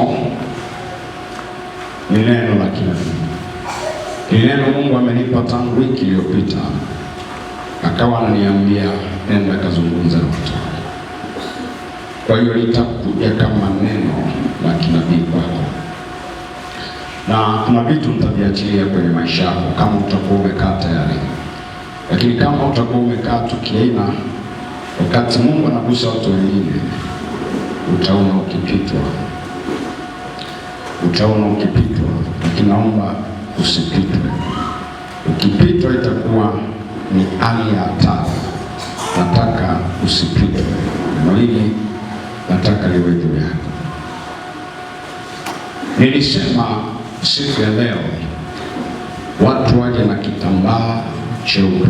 Somo ni neno la kinabii. Ni neno Mungu amenipa tangu wiki iliyopita, akawa ananiambia nenda kazungumza na watu. Kwa hiyo litakuja kama neno la kinabii kwako, na kuna vitu nitaviachilia kwenye maisha yako kama utakuwa umekaa tayari. Lakini kama utakuwa umekaa tu kiaina, wakati Mungu anagusa watu wengine, utaona ukipitwa. Lakini naomba usipitwe. Ukipitwa itakuwa ni hali ya hatari. Nataka usipitwe. Neno hili nataka liwe juu yako. Nilisema siku ya leo watu waje na kitambaa cheupe,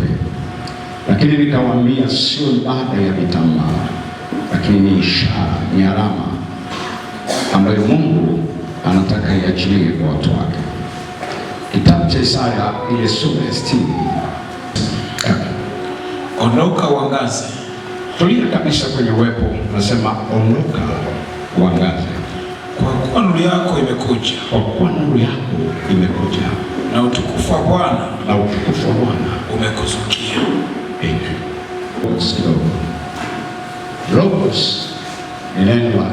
lakini nikawaambia sio ibada ya vitambaa, lakini ni ishara, ni alama ambayo Mungu anataka iachilie kwa watu wake. Kitabu cha Isaya ile sura ya 60. Ondoka uangaze. Tulia kabisa kwenye uwepo, nasema ondoka uangaze. Kwa kuwa nuru yako imekuja. Kwa kuwa nuru yako imekuja. Na utukufu wa Bwana umekuzukia. Amen. Logos ni neno la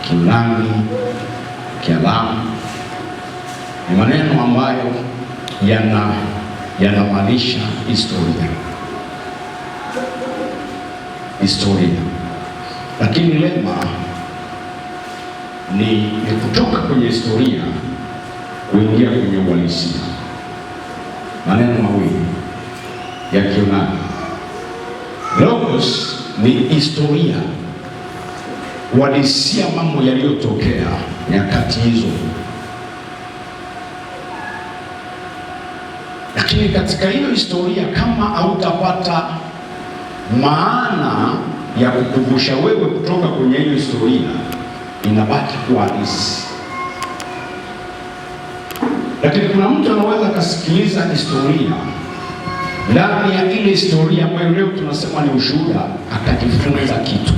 Kiunani, Kiaramu. Ni maneno ambayo yanamaanisha historia. Lakini lema ni kutoka kwenye historia kuingia kwenye uhalisia. Maneno mawili ya Kiunani. Logos ni historia, uhalisia, mambo yaliyotokea nyakati hizo. Lakini katika hiyo historia, kama hautapata maana ya kukuvusha wewe kutoka kwenye hiyo historia, inabaki kuwa halisi. Lakini kuna mtu anaweza akasikiliza historia, ndani ya ile historia ambayo leo tunasema ni ushuhuda, akajifunza kitu.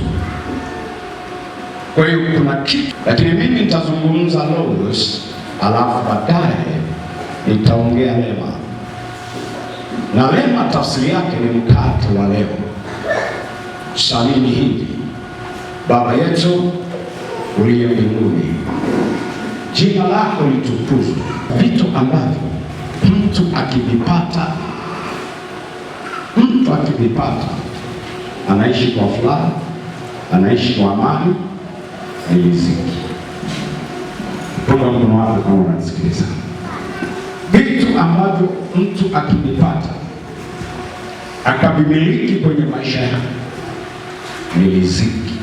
Kwa hiyo kuna kitu, lakini mimi nitazungumza logos, alafu baadaye nitaongea lema. Na lema tafsiri yake ni mkate wa leo. Salini hivi: Baba yetu uliye mbinguni, jina lako litukuzwe. Vitu ambavyo mtu akivipata anaishi kwa furaha, anaishi kwa amani, ni riziki. Punga mkono wako kama unanisikiliza. Vitu ambavyo mtu akivipata akavimiliki kwenye maisha yake ni riziki.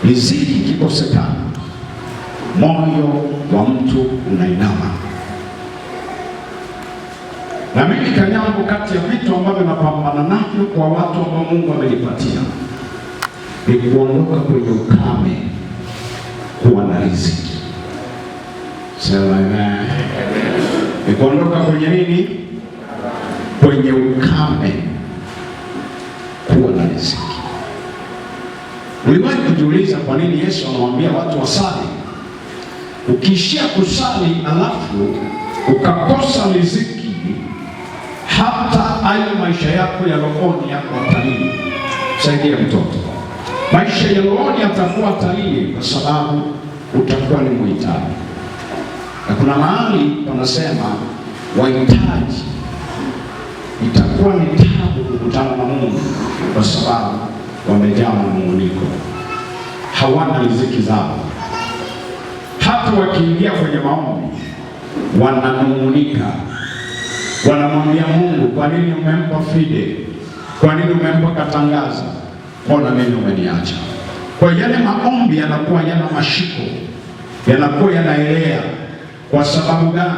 Riziki ikikosekana, moyo wa mtu unainama. Na mimi kanyango kati ya vitu ambavyo napambana navyo kwa watu ambao Mungu amenipatia ni kuondoka kwenye ukame, kuwa na riziki. Sema amen. Ni kuondoka kwenye nini? Kwenye ukame, kuwa na riziki. Uliwahi kujiuliza kwa nini Yesu anawaambia watu wasali? Ukiishia kusali alafu ukakosa riziki, hata hayo maisha yako ya rohoni yako hatarini. Saidia mtoto. Maisha ya rohoni yatakuwa hatarini kwa sababu utakuwa ni mhitaji. Na kuna mahali wanasema wahitaji, itakuwa ni tabu kukutana na Mungu kwa sababu wamejaa manung'uniko, hawana riziki zao. Hata wakiingia kwenye maombi wananung'unika, wanamwambia Mungu, kwa nini umempa Fide? Kwa nini umempa Katangaza? Mbona mimi umeniacha? Kwa yale maombi yanakuwa yana mashiko, yanakuwa yanaelea. Kwa sababu gani?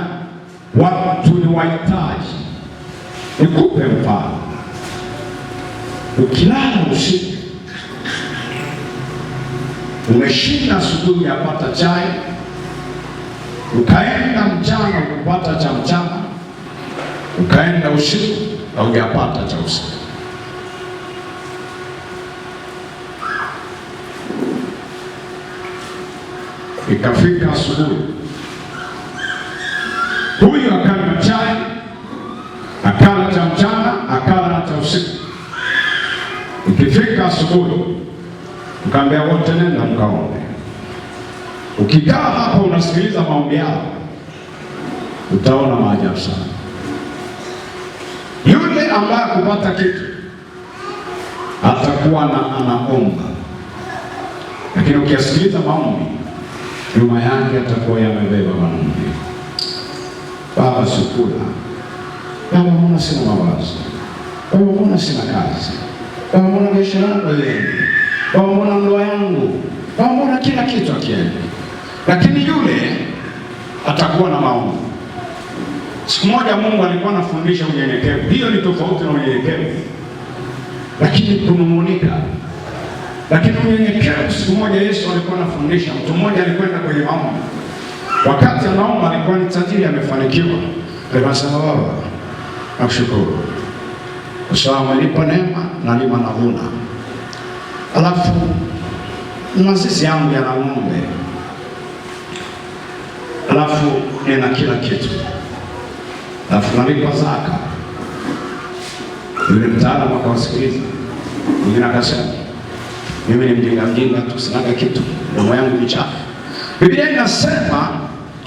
Watu ni wahitaji. Nikupe mfano. Ukilala usiku, umeshinda asubuhi yapata chai, ukaenda mchana kupata cha mchana, ukaenda usiku haujapata cha usiku. Ikafika asubuhi, huyu akanywa chai, akala cha mchana, akala na cha usiku. Ikifika asubuhi, mkaambia wote, nenda mkaombe. Ukikaa hapa unasikiliza maombi yao, utaona maajabu sana. Yule ambaye kupata kitu atakuwa anaomba, lakini ukisikiliza maombi, nyuma yake atakuwa yamebeba maombi. Baba, sikula. Baba, mbona sina mavazi? Baba, mbona sina kazi? Baba, mbona biashara yangu haiendi? Baba, mbona ndoa yangu? Baba, mbona kila kitu hakiende? Lakini yule atakuwa na maombi. Siku moja Mungu alikuwa anafundisha unyenyekevu. Hiyo ni tofauti na unyenyekevu lakini kunung'unika. Lakini unyenyekevu, siku moja Yesu alikuwa anafundisha. Mtu mmoja alikwenda kwenye maombi. Wakati anaomba, alikuwa ni tajiri, amefanikiwa. Akasema, Baba, nakushukuru kwa sababu umenipa neema na lima navuna. Alafu mazizi yangu yana ng'ombe. Alafu nina kila kitu. Alafu nalipa zaka. Yule mtaalamu akawasikiliza. Mwingine akasema, mimi ni mjinga tu, sinaga kitu, ndomo yangu ni chafu. Biblia inasema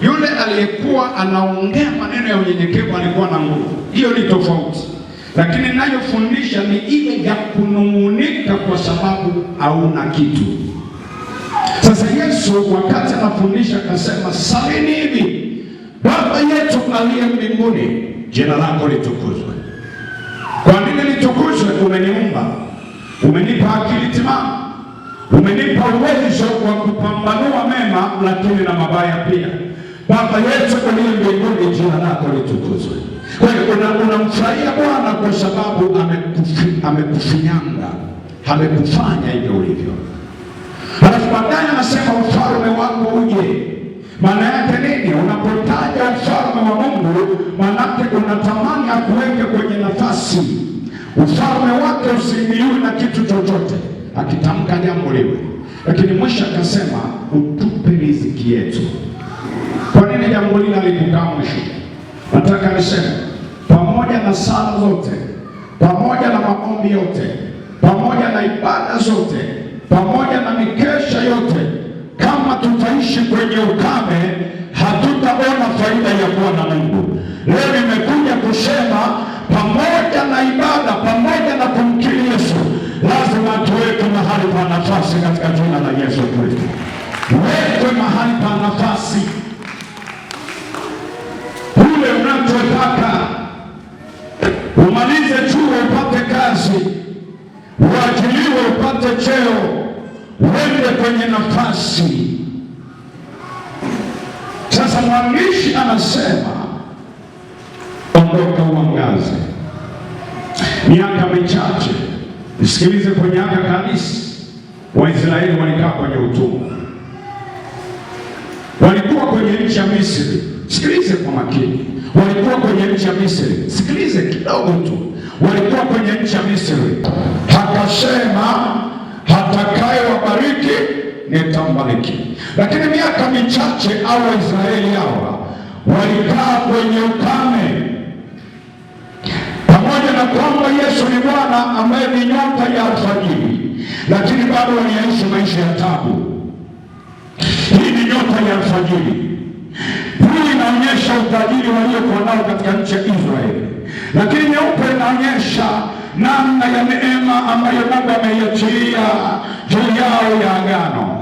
yule aliyekuwa anaongea maneno ya unyenyekevu alikuwa na nguvu. Hiyo ni tofauti. Lakini ninayofundisha ni ile ya kunung'unika kwa sababu hauna kitu. Sasa Yesu wakati anafundisha akasema, salini hivi: Baba yetu aliye mbinguni, jina lako litukuzwe. Kwa nini litukuzwe? Umeniumba, umenipa akili timamu, umenipa uwezo wa kupambanua mema lakini na mabaya pia. Baba yetu aliye mbinguni, jina lako litukuzwe. Kwa hiyo unamfurahia Bwana kwa sababu amekufinyanga, amekufanya hivyo ulivyo. Halafu baadaye anasema ufalme wako uje. Maana yake nini? Unapotaja ufalme wa Mungu, maana yake unatamani akuweke kwenye nafasi. Ufalme wake usiingiliwe na kitu chochote. Akitamka jambo liwe. Lakini mwisho akasema utupe riziki yetu. Kwa nini jambo lile likukaa mwisho? Nataka niseme, pamoja na sala zote, pamoja na maombi yote, pamoja na ibada zote, pamoja na mikesha yote, kama tutaishi kwenye ukame, hatutaona faida ya kuwa na Mungu. Leo nimekuja kusema pamoja na ibada, pamoja na kumkiri Yesu, lazima tuweke mahali pa nafasi katika jina la Yesu Kristo. Wekwe mahali pa nafasi. Ule unachotaka umalize chuo upate kazi, uajiliwe upate cheo, uende kwenye nafasi. Sasa mwandishi anasema ondoka uangaze. Miaka michache, nisikilize, kwenye aka kanisa Waisraeli walikaa kwenye utumwa, walikuwa kwenye nchi ya Misri. Sikilize kwa makini, walikuwa kwenye nchi ya Misri. Sikilize kidogo tu, walikuwa kwenye nchi ya Misri. Akasema hatakaye wabariki nitambariki. Lakini miaka michache au Waisraeli hawa walikaa kwenye ukame, pamoja na kwamba Yesu ni Bwana ambaye ni nyota ya alfajiri, lakini bado waliishi maisha ya taabu. Hii ni nyota ya alfajiri. Hii inaonyesha utajiri waliokuwa nao katika nchi ya Israeli, lakini nyeupe inaonyesha namna ya neema ambayo Mungu ameiachilia juu yao ya agano.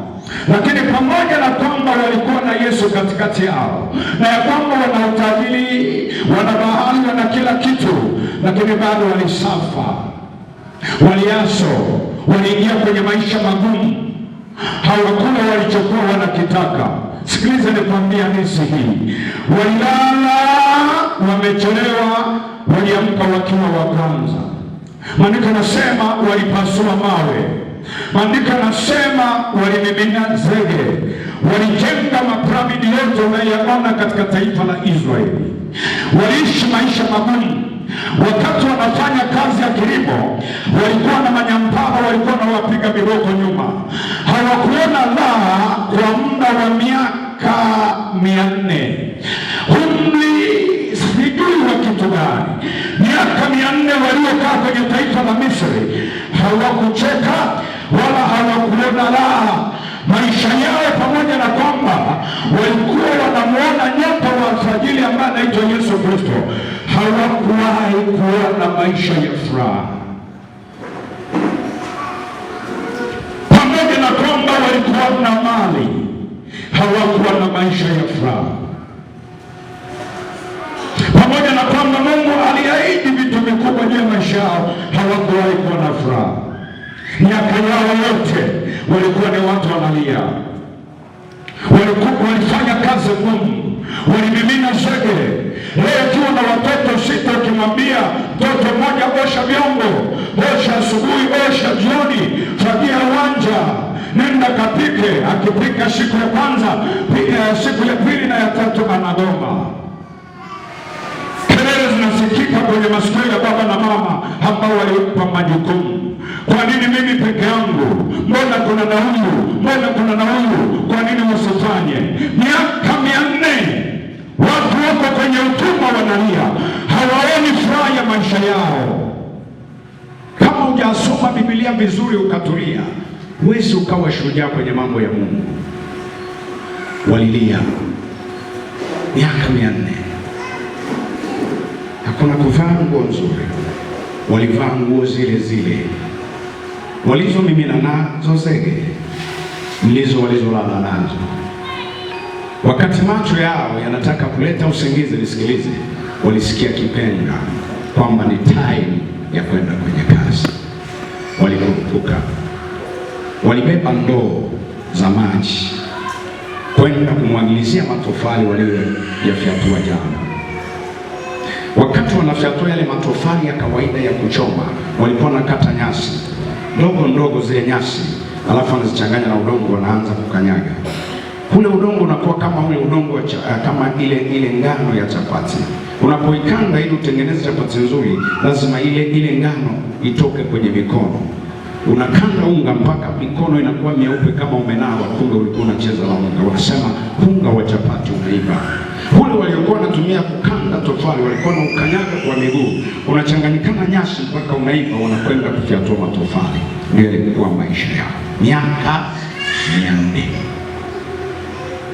Lakini pamoja na kwamba walikuwa na Yesu katikati yao, na ya kwamba wana utajiri, wana bahari, wana kila kitu, lakini bado walisafa, waliaso, waliingia kwenye maisha magumu, hawakula walichokuwa wanakitaka. Sikiliza nikwambia nisi hii, walilala wamechelewa, waliamka wakiwa wa kwanza. Maandiko nasema walipasua mawe. Maandiko nasema walimimina zege, walijenga mapiramidi yote unayoyaona katika taifa la Israeli. Waliishi maisha magumu. Wakati wanafanya kazi ya kilimo, walikuwa na manyampara, walikuwa na wapiga viboko nyuma. Hawakuona raha kwa muda wa miaka 400. Umri sijui wa kitu gani. Miaka 400 waliokaa kwenye taifa la Misri hawakucheka wala hawakuona raha. Maisha yao, pamoja na kwamba walikuwa wanamuona nyota wa alfajiri ambaye anaitwa Yesu Kristo, hawakuwahi kuona maisha ya furaha. Pamoja na kwamba walikuwa na mali, hawakuwa na maisha ya furaha. Pamoja na kwamba Mungu aliahidi vitu vikubwa juu ya maisha yao, hawakuwahi kuwa na furaha. Miaka yao yote walikuwa ni watu wanalia. Walifanya kazi ngumu, walimimina zege. Leo ukiwa na watoto 6, ukimwambia mtoto mmoja osha vyombo, osha asubuhi, osha jioni, fagia uwanja, nenda kapike, akipika siku ya kwanza, siku ya pili na ya tatu anagoma. Kelele zinasikika kwenye masikio ya baba na mama ambao walipa majukumu. Kwa nini mimi peke yangu? Mbona kuna na huyu? Mbona kuna na huyu? Kwa nini msifanye? Miaka 400 watu wako kwenye utumwa, wanalia, hawaoni furaha ya maisha yao. Kama hujasoma Biblia vizuri ukatulia, huwezi ukawa shujaa kwenye mambo ya Mungu. Walilia miaka 400. Hakuna kuvaa nguo nzuri, walivaa nguo zile zile walizomimina nazo zege, ndizo walizolala nazo. Wakati macho yao yanataka kuleta usingizi, nisikilize, walisikia kipenga kwamba ni time ya kwenda kwenye kazi. Walikurupuka, walibeba ndoo za maji kwenda kumwagilizia matofali waliyofyatua jana. Wakati wanafyatua yale matofali ya kawaida ya kuchoma, walikuwa nakata nyasi ndogo ndogo, zile nyasi, alafu wanazichanganya na udongo, wanaanza kukanyaga. Ule udongo unakuwa kama ule udongo kama ile ngano ya chapati. Unapoikanda ili utengeneze chapati nzuri, lazima ile ngano itoke kwenye mikono. Unakanda unga mpaka mikono inakuwa myeupe kama umenawa, kumbe ulikuwa unacheza na unga. Wanasema unga wa chapati unaiva. Ule waliokuwa wanatumia kukanda tofali walikuwa na ukanyaga kwa miguu, unachanganyikana nyasi mpaka unaiva, wanakwenda kufyatua matofali. Ndio ilikuwa maisha yao miaka 400.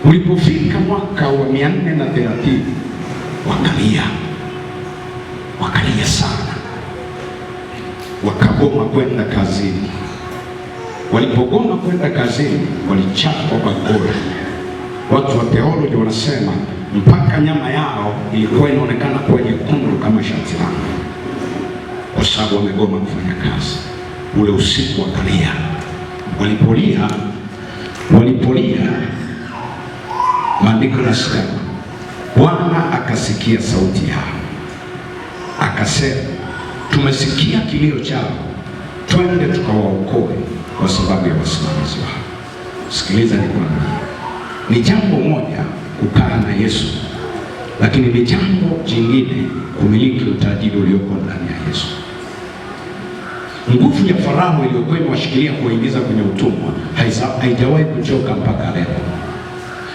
Ulipofika mwaka wa 430 wakalia sana, wakagoma kwenda kazini. Walipogoma kwenda kazini, walichapwa bakora. Watu wa theology wanasema mpaka nyama yao ilikuwa inaonekana kuwa nyekundu kama shati langu, kwa sababu wamegoma kufanya kazi. Ule usiku wakalia. Walipolia, maandiko yanasema Bwana akasikia sauti yao, akasema, tumesikia kilio chao, twende tukawaokoe kwa sababu ya wasimamizi wao. Sikiliza nikwambie, ni jambo moja kukaa na Yesu, lakini ni jambo jingine kumiliki utajiri ulioko ndani ya Yesu. Nguvu ya Farao iliyokuwa imewashikilia kuwaingiza kwenye utumwa haijawahi kuchoka mpaka leo.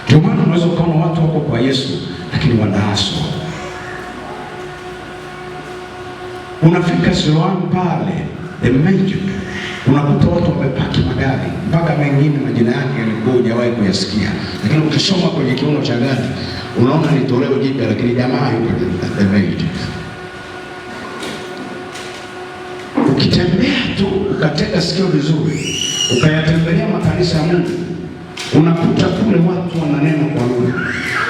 Ndio maana unaweza ukaona watu wako kwa Yesu lakini wanaaswa. Unafika Siloamu pale the Magic, unakuta watu wamepaki magari mpaka mengine majina yake yalikuwa hujawahi kuyasikia, lakini ukisoma kwenye kiuno cha gari unaona ni toleo jipya, lakini jamaa yuko the Magic. Ukitembea tu ukatega sikio vizuri, ukayatembelea makanisa ya Mungu, unakuta kule watu wananena kwa lugha.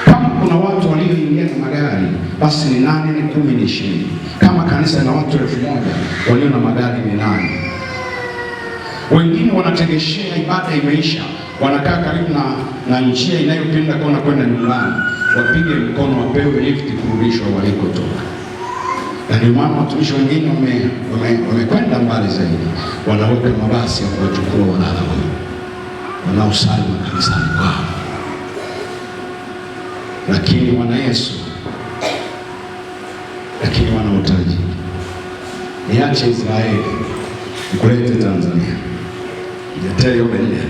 Kama kuna watu walioingia na magari, basi ni 8, ni 10, ni 20. Kama kanisa na watu 1000 walio na magari ni 8. Wengine wanategeshea ibada imeisha, wanakaa karibu na njia inayopenda kwenda nyumbani, wapige mkono wapewe lift kurudishwa walikotoka. Na ndio maana watumishi wengine wamekwenda mbali zaidi, wanaweka mabasi ya kuwachukua walala wanaosali makanisani kwao. Lakini wana Yesu, lakini wana utajiri. Niache Israeli nikulete Tanzania, niletee hiyo bendera.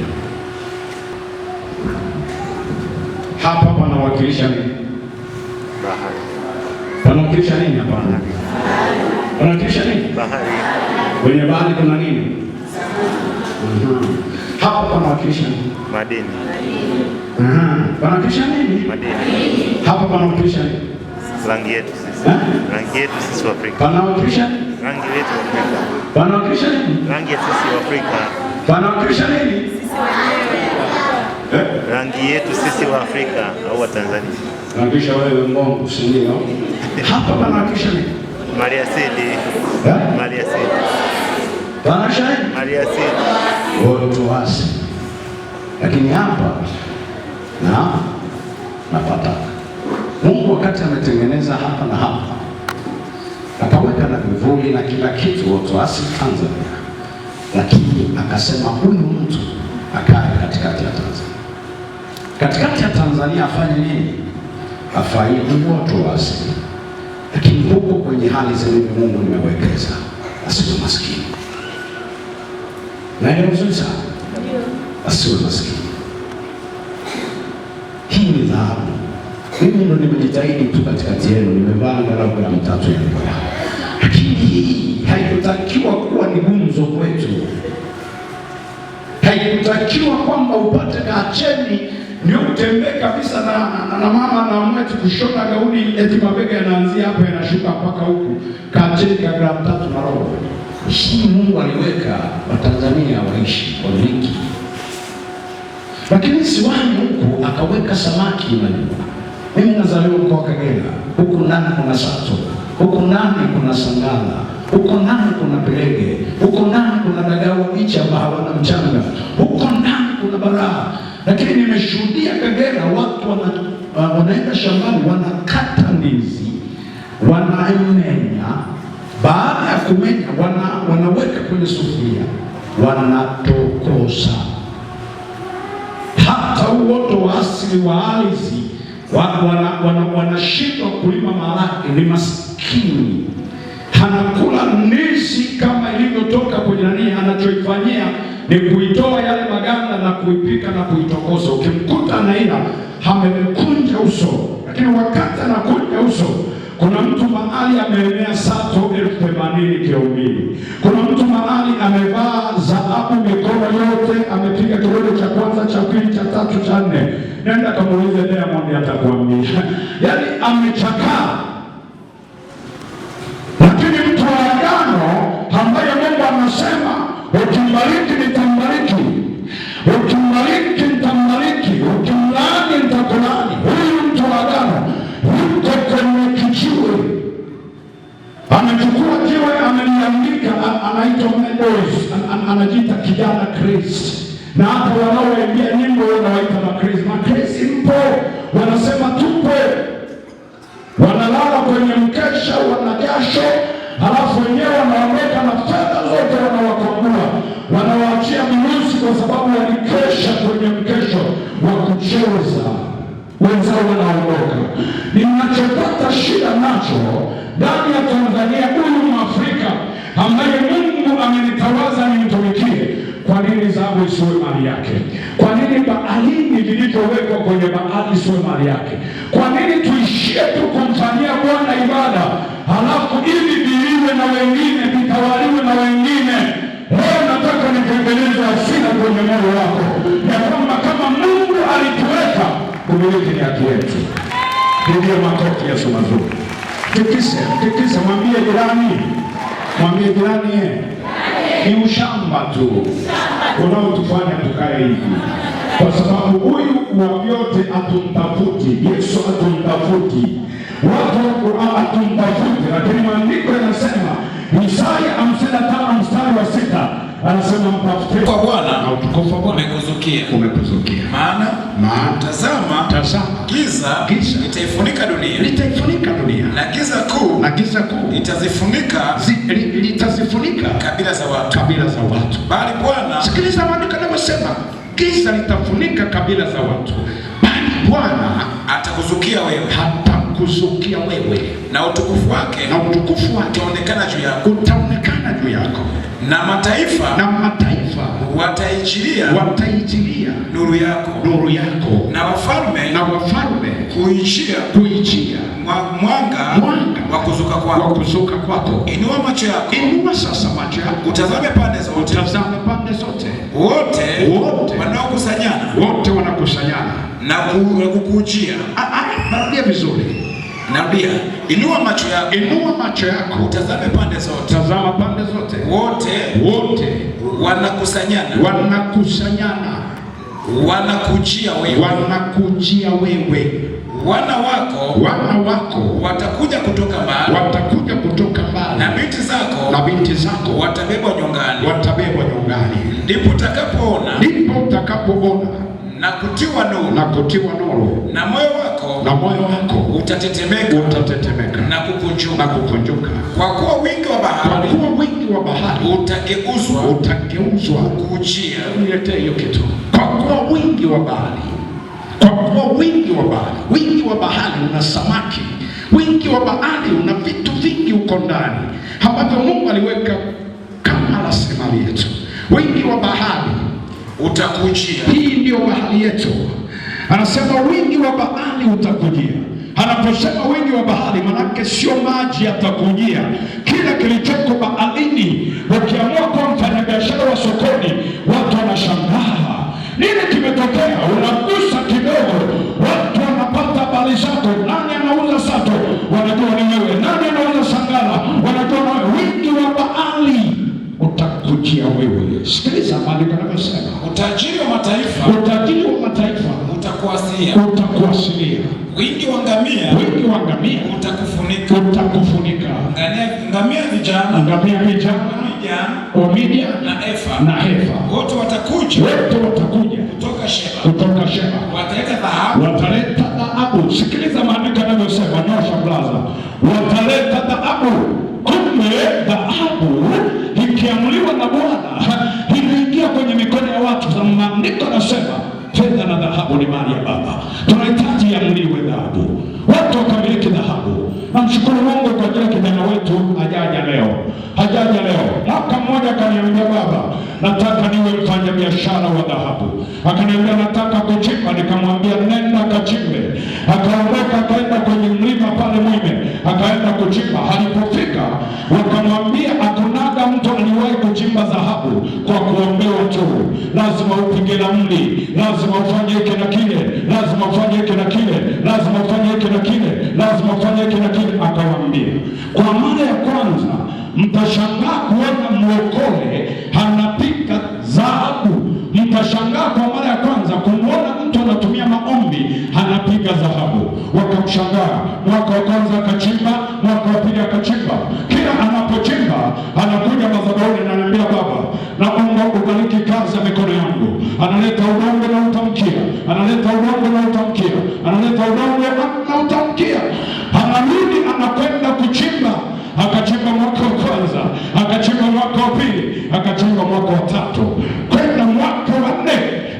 Hapa panawakilisha nini? Bahari. Panawakilisha nini hapa? Panawakilisha nini? Bahari. Kwenye bahari kuna nini? Hapa panawakilisha nini? Madini. Panawakilisha nini? Madini. Hapa panawakilisha nini? Rangi yetu sisi. Rangi yetu sisi wa Afrika. Panawakilisha rangi yetu wa Afrika. Panawakilisha nini? Rangi ya sisi wa Afrika. Panawakilisha nini? Rangi yetu sisi wa Afrika au wa Tanzania. Panawakilisha wewe Mungu, si ndio? Hapa panawakilisha nini? Mali asili. Mali asili. Panawakilisha nini? Mali asili. Watu wasi. Lakini hapa napata Mungu wakati ametengeneza hapa na hapa, akaweka na vivuli na kila kitu, watu wasi Tanzania, lakini akasema huyu mtu akae katikati ya Tanzania. Katikati ya Tanzania afanye nini? Afaidi watu wasi, lakini huko kwenye hali zile Mungu nimewekeza asiwe maskini. Naenda vizuri sana, asiwe maskini. Hii ni dhahabu. Mimi ndo nimejitahidi tu katikati yenu, nimevaa angalau gramu 3 ya ndoa, lakini hii haikutakiwa kuwa ni gumzo kwetu. Haikutakiwa kwamba upate kacheni ndio utembee kabisa na mama na mwetu kushona gauni eti mabega yanaanzia hapa yanashuka mpaka huku, kacheni ka gramu 3 na roho. Hii Mungu aliweka Watanzania waishi wamiliki, lakini siwani huku akaweka samaki. Unajua, mimi nazaliwa mkoa wa Kagera, huku ndani kuna sato, huku ndani kuna sangala, huku ndani kuna pelege, huku ndani kuna dagaa wabichi ambao hawana mchanga, huku ndani kuna baraa. Lakini nimeshuhudia Kagera watu wanaenda shambani, wanakata ndizi, wanaimenya, baada ya kumenya wanaweka kwenye sufuria, wanatokosa. Hata uoto wa asili wa ardhi wanashindwa kulima maharage, ni maskini. Anakula ndizi kama ilivyotoka kwenye nani, anachoifanyia ni kuitoa yale maganda na kuipika na kuitokosa. Ukimkuta anaila amekunja uso, lakini wakati anakunja uso, kuna mtu mahali ameenea sato 80,000 kiumili. Kuna mtu mahali amevaa dhahabu mikono yote, amepiga kidole cha kwanza, cha pili, cha tatu, cha nne. Nenda kamuulize Diamond atakwambia. Yaani amechakaa. Lakini mtu wa agano ambaye Mungu anasema ukimbariki nitambariki, ukimbariki nitambariki, ukimlaani nitakulaani. Huyu mtu wa agano yuko kwenye kijiwe, amechukua jiwe, ameliandika, anaitwa Meadows, anajiita kijana Chris, na hata wanaoimbia nyimbo wanawaita Chris. Chris mpo, wanasema tupe, wanalala kwenye mkesha, wanajasho, halafu wenyewe wanaondoka na fedha zote, wanawakwamua, wanawaachia mirusi kwa sababu walikesha kwenye mkesho wa kucheza, wenzao wanaondoka. Ninachopata shida nacho ndani ya Tanzania, huyu Mwafrika ambaye Mungu amenitawaza nimtumikie, kwa nini dhahabu isiwe mali yake? Kwa nini baalini vilivyowekwa kwenye baali isiwe mali yake? Kwa nini tuishie tu kumfanyia Bwana ibada halafu ili viliwe na wengine, vitawaliwe na wengine? Leo nataka nitengeneze hasira kwenye moyo wako ya kwamba kama Mungu alituweka, kumiliki ni haki yetu. Ndio makofi Yesu mazuri. Tikise, mwambie jirani ni ushamba tu unaotufanya tukae hivi, kwa sababu huyu wa vyote atumtafuti. Yesu atumtafuti, watu atumtafuti, lakini maandiko yanasema Isaya 55 mstari wa 6 anasema mtafute kwa Bwana na utukufu wa Bwana umekuzukia. Maana tazama giza litaifunika dunia, na giza kuu litazifunika kabila za watu. Bali Bwana, sikiliza maandiko yanasema giza litafunika kabila za watu, bali Bwana atakuzukia wewe. kuzukia wewe, na utukufu wake utaonekana juu yako, na mataifa wataijilia nuru yako, na wafalme kuijia mwanga wa kuzuka kwako. Inua macho yako, sasa macho yako, utazame pande zote, wote wanakusanyana na kukujia. Narudia vizuri. Narudia. Inua macho yako, utazame pande zote, wote wanakusanyana, wanakujia wewe. Wana wako watakuja kutoka mbali, na binti zako watabebwa nyongani. Ndipo utakapoona na kutiwa nuru, na moyo wako utatetemeka na kukunjuka. Kwa kuwa wingi wa bahari utageuzwa kujia. Niletee hiyo kitu. Kwa kuwa wingi wa bahari una samaki, wingi wa bahari una vitu vingi huko ndani ambavyo Mungu aliweka kama rasilimali yetu. Wingi wa bahari utakujia. Hii ndio bahari yetu. Anasema wingi wa bahari utakujia. Anaposema wingi wa bahari, manake sio maji yatakujia. Kila kilichoko baharini, ukiamua kwa mfanyabiashara wa sokoni, watu wanashangaa nini kimetokea. Unagusa kidogo, watu wanapata habari zako. Nani anauza sato? Wanajua ni wewe. Nani anauza sangala? Wanajua ni wewe. Wingi wa bahari utakujia wewe. Sikiliza maandiko yanasema, utajiri wa mataifa utakuasilia. Wingi wa ngamia utakufunika. Ngamia vijana Omidia na Efa wote watakuja kutoka Sheba. Wataleta dhahabu. Sikiliza maandiko yanayosema, nyosha blaza. Wataleta dhahabu. Kumbe dhahabu ikiamuliwa na Bwana inaingia kwenye mikono ya watu. Maandiko yanasema fedha na dhahabu ni mali ya Baba. Tunahitaji iamuliwe dhahabu, watu wakamiliki dhahabu. Namshukuru Mungu kwa ajili ya kijana wetu hajaja leo. Mwaka mmoja akaniambia, baba, nataka niwe mfanya biashara wa dhahabu. Akaniambia nataka kuchimba. Nikamwambia nenda kachimbe. Akaondoka akaenda kwenye mlima pale Mwime, akaenda kuchimba. Alipofika wakamwambia akunaga mtu aliwahi kuchimba dhahabu kwa kuombewa tu, lazima upige ramli, lazima ufanye hiki na kile, lazima ufanye hiki na kile, lazima ufanye hiki na kile, lazima ufanye hiki na kile. Akawaambia kwa mara ya kwanza mtashangaa kuona mlokole anapiga dhahabu. Mtashangaa kwa mara ya kwanza kumwona mtu anatumia maombi anapiga dhahabu. Wakamshangaa. Mwaka wa kwanza akachimba, mwaka wa pili akachimba. Kila anapochimba anakuja madhabahuni na ananiambia, baba, naomba ubariki kazi ya mikono yangu. Analeta udongo na utamkia, analeta udongo na utamkia, analeta udongo na utamkia. Anarudi anakwenda kuchimba. Akachimba mwaka wa kwanza, akachimba mwaka wa pili, akachimba mwaka wa tatu, kwenda mwaka wa nne.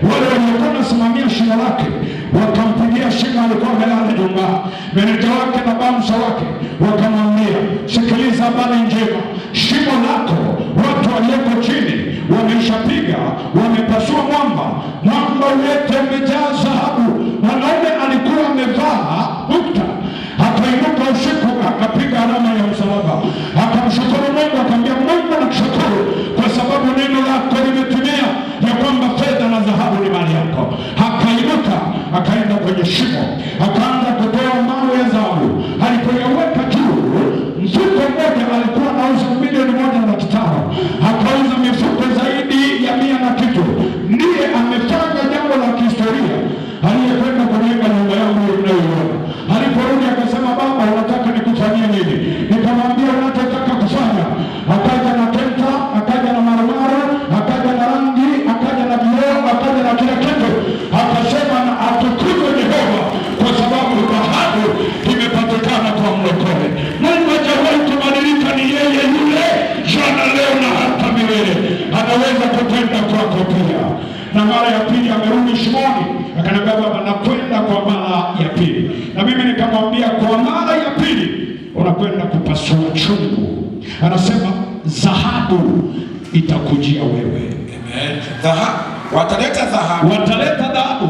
Wale waliokuwa wanasimamia shina lake wakampigia shina, alikuwa amelala nyumba. Meneja wake na bamsa wake wakamwambia, sikiliza habari njema, shimo lako watu walioko chini wameshapiga, wamepasua mwamba wote umejaa dhahabu. Mwanaume alikuwa amevaa bukta, akainuka usiku akapiga alama ya msalaba, akamshukuru Mungu, akamwambia Mungu nakushukuru kwa sababu neno lako limetimia ya kwamba fedha na dhahabu ni mali yako. Akainuka akaenda kwenye shimo, akaanza kutoa mawe ya dhahabu. Alipoyaweka juu, mfuko mmoja alikuwa anauza milioni 1.5, akauza mifuko zaidi ya 100 na kitu. Ndiye amefanya jambo la kihistoria aliyekwenda kujenga nyumba yangu unayoiona. Aliporudi akasema, baba, unataka nikufanyie nini? Nikamwambia unachotaka kufanya. Akaja na tenta, akaja na marumaru, akaja na rangi, akaja na vioo, akaja na kila kitu. Akasema na atukuzwe Yehova kwa sababu dhahabu imepatikana kwa mlokole. Mungu hajawahi kubadilika, ni yeye yule jana, leo na hata milele. Anaweza kutenda kwako pia. Na mara ya pili amerudi shimoni, akaniambia, baba, nakwenda kwa mara ya pili. Na mimi nikamwambia kwa mara ya pili unakwenda kupasua chungu. Anasema dhahabu itakujia wewe. Amen. Wataleta dhahabu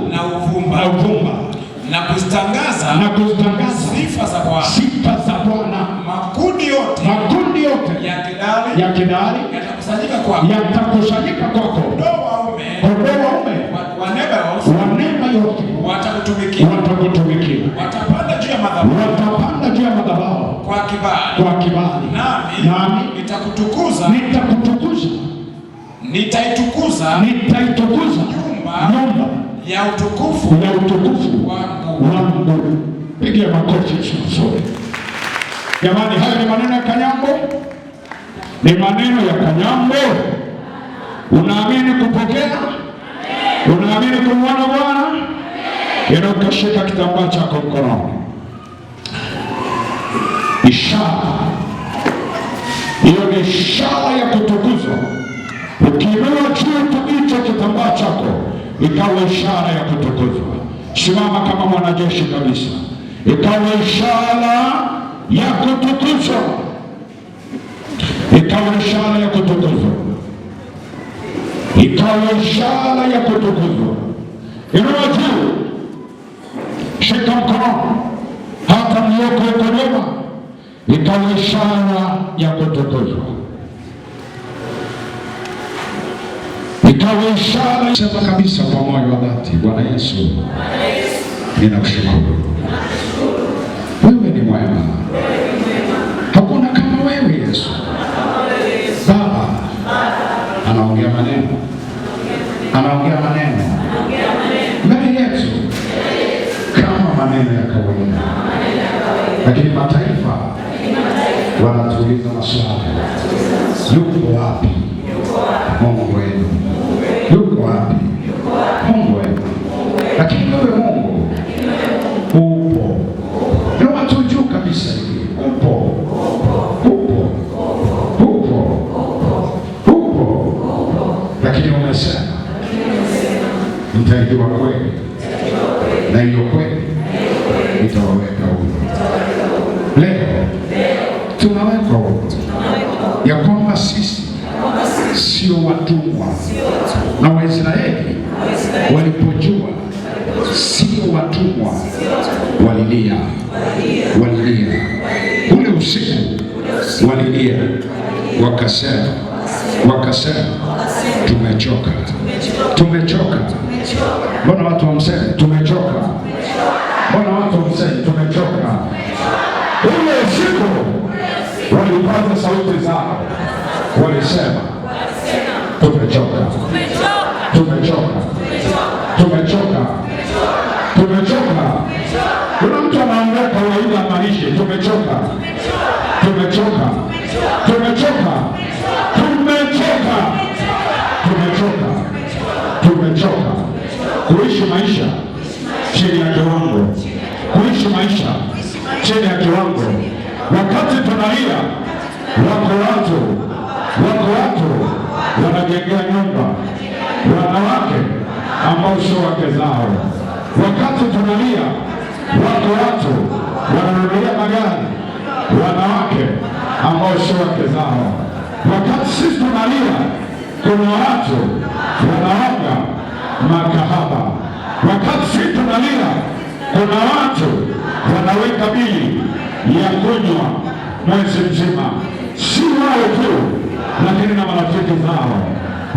na uvumba na kuzitangaza sifa za Bwana. Makundi yote ya Kedari yatakusanyika kwako. Kondoo waume wa Neba yote watakutumikia. Watapanda juu ya madhabahu kwa kibali. Nami nitaitukuza nyumba ya utukufu wangu. Pigia makofi mazuri. Jamani, hayo ni maneno ya Kanyambo, ni maneno ya Kanyambo. Unaamini kupokea? Unaamini kumwona Bwana? Inuka, shika kitambaa chako mkononi. Ishara hiyo ni ishara ya kutukuzwa. Ukiinua juu hicho kitambaa chako, ikawa ishara ya kutukuzwa. Simama kama mwanajeshi kabisa, ikawa ishara ya kutukuzwa. Ikawa ishara ya kutukuzwa. Ikawa ishara ya kutukuzwa. Inua juu, shika mkono, hata mlioko yuko nyuma, ikawa ishara ya kutukuzwa. Ikawa ishara. Sema kabisa kwa moyo wa dhati, Bwana Yesu, ninakushukuru. Wewe ni mwema. Hakuna kama wewe Yesu. Baba anaongea maneno mbele yetu kama maneno ya kawaida, lakini mataifa wanatuuliza maswali. Yuko wapi Mungu wenu? Yuko wapi Mungu wenu? Lakini wewe Mungu upo. Ndio watu juu kabisa hivi. Upo. Lakini umesema mtajua kweli, na hiyo kweli itawaweka huru. Leo tunaweka huru ya kwamba sisi sio watumwa, na Waisraeli walipojua sio watumwa walilia. Ule usiku walilia, wakasema tumechoka. Mbona watu wamseme tumechoka? Ule usiku walipaza sauti zao, walisema tumechoka. Kuna mtu anaongea kawaida maisha, tumechoka kuishi maisha chini ya kiwango. Wakati tunalia, wako watu wanajengea nyumba wanawake ambao sio wake zao. Wakati tunalia, wako watu wananunulia magari wanawake ambao sio wake zao. Wakati sisi tunalia, kuna watu wanaoga makahaba. Wakati sisi tunalia, kuna watu wanaweka bili ya kunywa mwezi mzima, si wao tu, lakini na marafiki zao.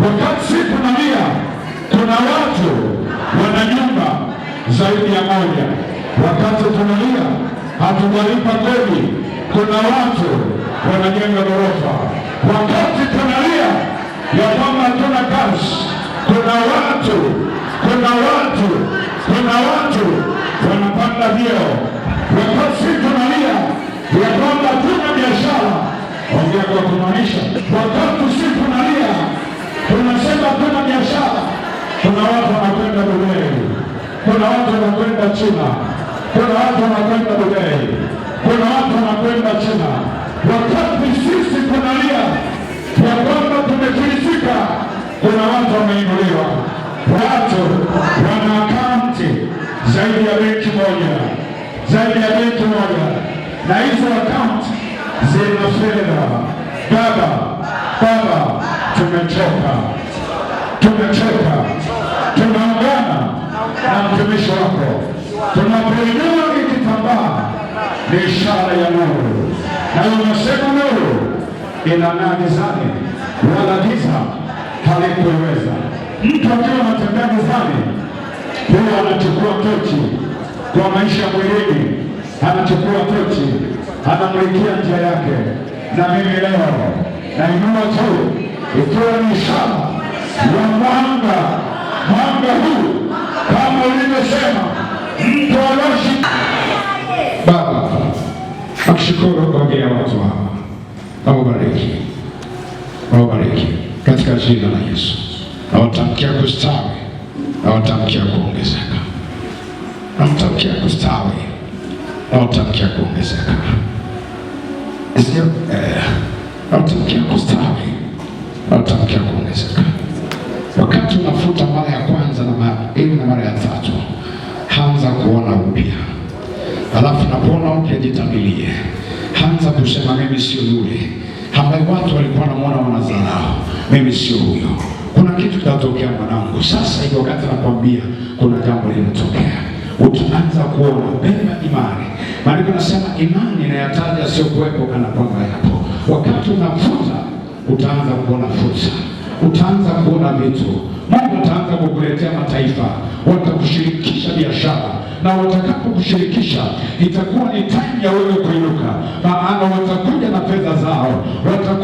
Wakati sisi tunalia, kuna watu wana nyumba zaidi ya moja. Wakati tunalia, hatujalipa kodi, kuna watu wanajenga ghorofa. Wakati tunalia ya kwamba hatuna kazi, kuna watu wanapanda vyeo. Wakati tunalia ya kwamba hatuna biashara, ongea kwa kumaanisha. Wakati tunalia tunasema hatuna biashara, kuna watu wanakwenda Dubai, kuna watu wanakwenda China, kuna watu wanakwenda Dubai, kuna watu wanakwenda China. Wakati sisi tunalia ya kwamba tumefilisika, kuna watu wameinuliwa. Watu wana akaunti zaidi ya benki moja, zaidi ya benki moja, na hizo akaunti zina fedha. Baba, tumechoka, tunaungana na mtumishi wako, tunapoinua kitambaa ni ishara ya nuru, na unasema nuru inang'aa gizani, wala giza halikuiweza. Mtu akiwa anatembea gizani, huwa anachukua tochi kwa maisha mwilini, anachukua tochi, anamulikia njia yake. Na mimi leo nainua tu, ikiwa ni ishara ya mwanga huu, kama ulivyosema mtu aloshi. Baba, nakushukuru kwa ajili ya watu hawa, wabariki katika jina la Yesu. Nawatamkia kustawi, nawatamkia kuongezeka, nawatamkia kustawi, nawatamkia kuongezeka, nawatamkia kustawi, nawatamkia kuongezeka. Wakati unafuta mara ya kwanza na mara ya tatu, anza kuona upya. Alafu napoona upya, jitambilie, anza kusema mimi sio yule ambaye watu walikuwa wanamuona wanadharau. Mimi sio huyo. Kuna kitu kitatokea mwanangu. Sasa hivi wakati nakwambia kuna jambo linatokea, utaanza kuona. Beba imani. Maandiko nasema imani inayataja sio kuwepo kana kwamba yapo. Wakati unafuta, utaanza kuona fursa, utaanza kuona vitu. Mungu ataanza kukuletea mataifa, watakushirikisha biashara, na watakapokushirikisha itakuwa ni time ya wewe kuinuka, maana watakuja na fedha zao,